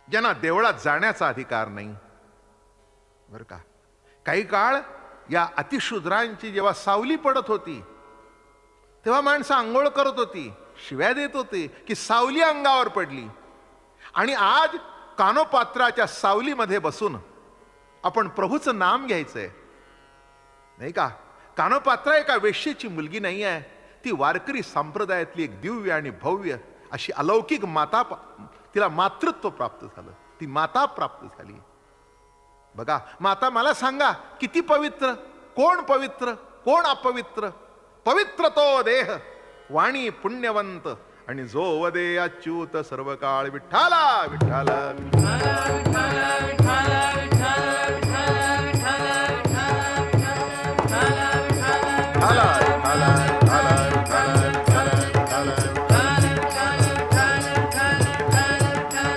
ज्यांना देवळात जाण्याचा अधिकार नाही. बरं का, काही काळ या अतिशूद्रांची जेव्हा सावली पडत होती तेव्हा माणसं आंघोळ करत होती, शिव्या देत होते की सावली अंगावर पडली. आणि आज कानोपात्राच्या सावलीमध्ये बसून आपण प्रभूचं नाम घ्यायचंय, नाही का. कानोपात्रा एका वेश्येची मुलगी नाही आहे, ती वारकरी संप्रदायातली एक दिव्य आणि भव्य अशी अलौकिक माता, तिला मातृत्व प्राप्त झालं, ती माता प्राप्त झाली. बघा, माता मला सांगा किती पवित्र, कोण अपवित्र. पवित्र तो देह, वाणी पुण्यवंत, आणि जो वदे अच्युत सर्व काळ विठ्ठला विठ्ठला.